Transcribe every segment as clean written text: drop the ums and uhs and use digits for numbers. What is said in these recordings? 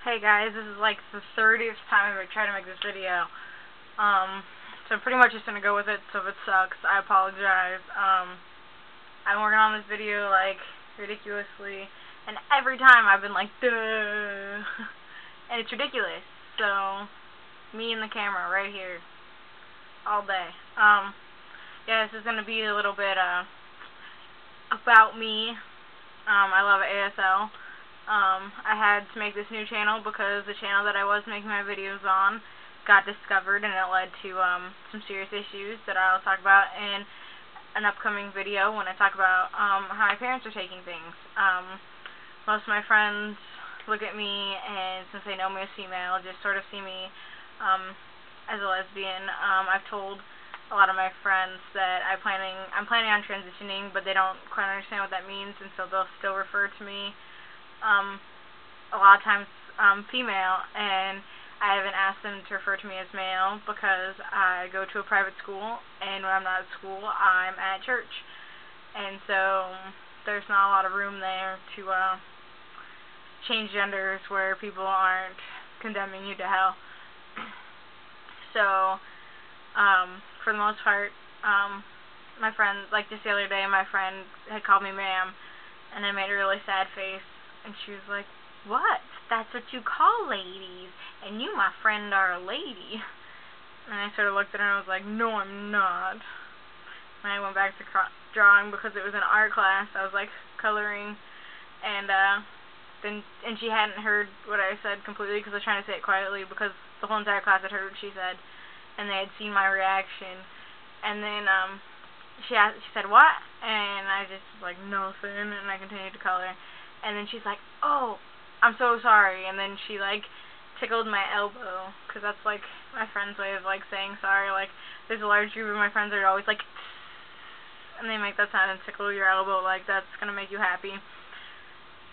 Hey guys, this is like the 30th time I've tried to make this video. So I'm pretty much just gonna go with it, so if it sucks, I apologize. I've been working on this video like ridiculously, and every time I've been like, duh, and it's ridiculous. So, me and the camera right here, all day. Yeah, this is gonna be a little bit, about me. I love ASL. I had to make this new channel because the channel that I was making my videos on got discovered, and it led to some serious issues that I'll talk about in an upcoming video when I talk about how my parents are taking things. Most of my friends look at me, and since they know me as female, just sort of see me as a lesbian. I've told a lot of my friends that I'm planning on transitioning, but they don't quite understand what that means, and so they'll still refer to me a lot of times female, and I haven't asked them to refer to me as male because I go to a private school, and when I'm not at school, I'm at church, and so there's not a lot of room there to change genders where people aren't condemning you to hell. So for the most part, my friend, like just the other day, my friend had called me ma'am, and I made a really sad face. And she was like, "What? That's what you call ladies, and you, my friend, are a lady." And I sort of looked at her and I was like, "No, I'm not." And I went back to drawing because it was an art class. I was like coloring, and she hadn't heard what I said completely because I was trying to say it quietly because the whole entire class had heard what she said, and they had seen my reaction. And then she said, "What?" And I just was like, "Nothing," and I continued to color. And then she's like, "Oh, I'm so sorry." And then she, like, tickled my elbow, because that's, like, my friend's way of, like, saying sorry. Like, there's a large group of my friends that are always like, and they make that sound and tickle your elbow, like, that's gonna make you happy.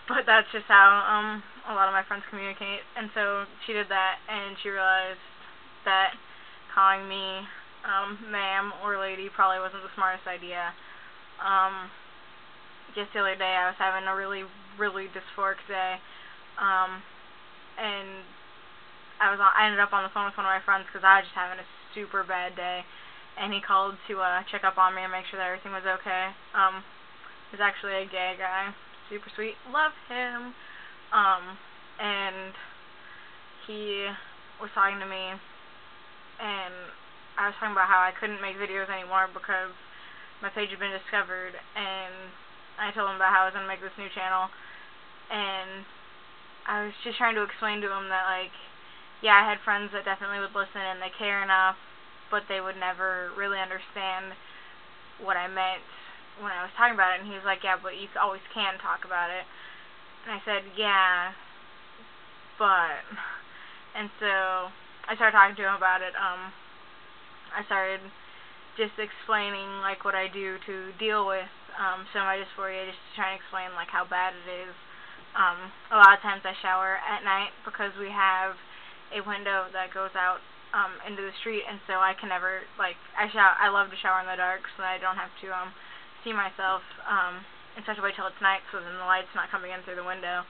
But that's just how, a lot of my friends communicate. And so she did that, and she realized that calling me, ma'am or lady probably wasn't the smartest idea. Just the other day I was having a really dysphoric day, and I ended up on the phone with one of my friends because I was just having a super bad day, and he called to check up on me and make sure that everything was okay. He's actually a gay guy, super sweet, love him, and he was talking to me, and I was talking about how I couldn't make videos anymore because my page had been discovered, and I told him about how I was going to make this new channel, and I was just trying to explain to him that, like, yeah, I had friends that definitely would listen and they care enough, but they would never really understand what I meant when I was talking about it. And he was like, "Yeah, but you always can talk about it." And I said, "Yeah, but," and so I started talking to him about it. I started just explaining, like, what I do to deal with semi dysphoria, just to try and explain, like, how bad it is. A lot of times I shower at night because we have a window that goes out into the street, and so I can never, like, I love to shower in the dark so that I don't have to see myself in such a way till it's night, so then the light's not coming in through the window.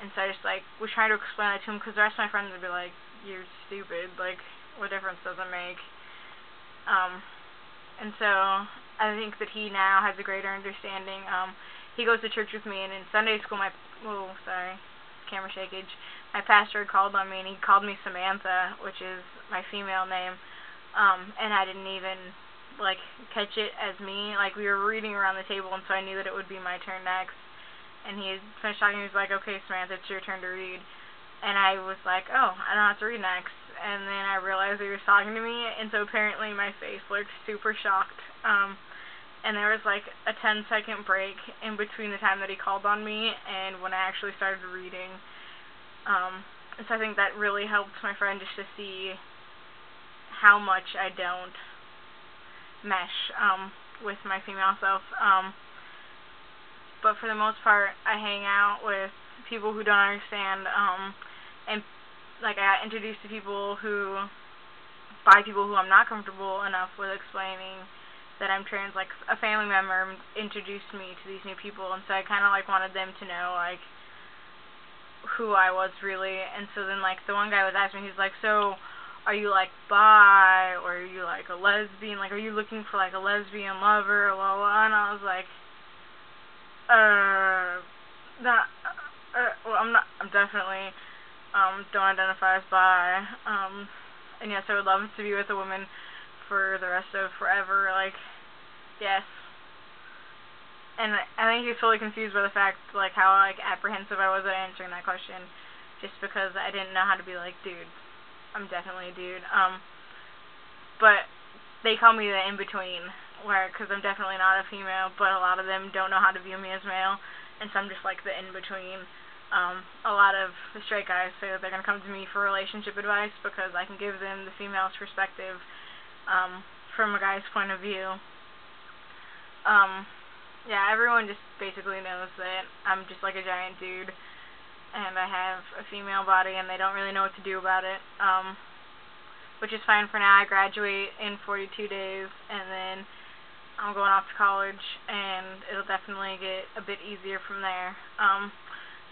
And so I just, like, was trying to explain that to him because the rest of my friends would be like, "You're stupid, like, what difference does it make?" And so I think that he now has a greater understanding. He goes to church with me, and in Sunday school, camera shakage, my pastor had called on me, and he called me Samantha, which is my female name, and I didn't even, like, catch it as me. Like, we were reading around the table, and so I knew that it would be my turn next, and he had finished talking, and he was like, "Okay, Samantha, it's your turn to read." And I was like, "Oh, I don't have to read next." And then I realized he was talking to me, and so apparently my face looked super shocked. And there was like a 10-second break in between the time that he called on me and when I actually started reading. And so I think that really helped my friend just to see how much I don't mesh with my female self. But for the most part, I hang out with people who don't understand, and, like, I got introduced to people by people who I'm not comfortable enough with explaining that I'm trans. Like, a family member introduced me to these new people, and so I kind of, like, wanted them to know, like, who I was really. And so then like the one guy was asking me, he's like, so are you like bi, or are you like a lesbian, like are you looking for like a lesbian lover, blah blah, and I was like, not, well I'm definitely don't identify as bi, and yes, I would love to be with a woman for the rest of forever, like, yes. And I think he was totally confused by the fact, like, how, like, apprehensive I was at answering that question, just because I didn't know how to be like, dude, I'm definitely a dude, but they call me the in-between, because I'm definitely not a female, but a lot of them don't know how to view me as male, and so I'm just, like, the in-between. A lot of the straight guys say that they're going to come to me for relationship advice, because I can give them the female's perspective, from a guy's point of view. Yeah, everyone just basically knows that I'm just like a giant dude, and I have a female body, and they don't really know what to do about it, which is fine for now. I graduate in 42 days, and then I'm going off to college, and it'll definitely get a bit easier from there.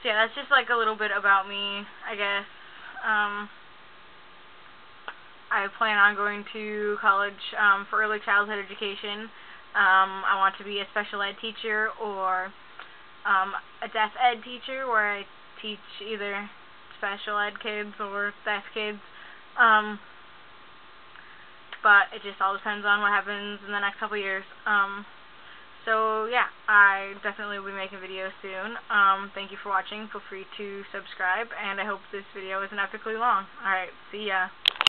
So yeah, that's just like a little bit about me, I guess. I plan on going to college for early childhood education. I want to be a special ed teacher, or a deaf ed teacher, where I teach either special ed kids or deaf kids. But it just all depends on what happens in the next couple years. So yeah, I definitely will be making videos soon. Thank you for watching. Feel free to subscribe, and I hope this video isn't epically long. Alright, see ya.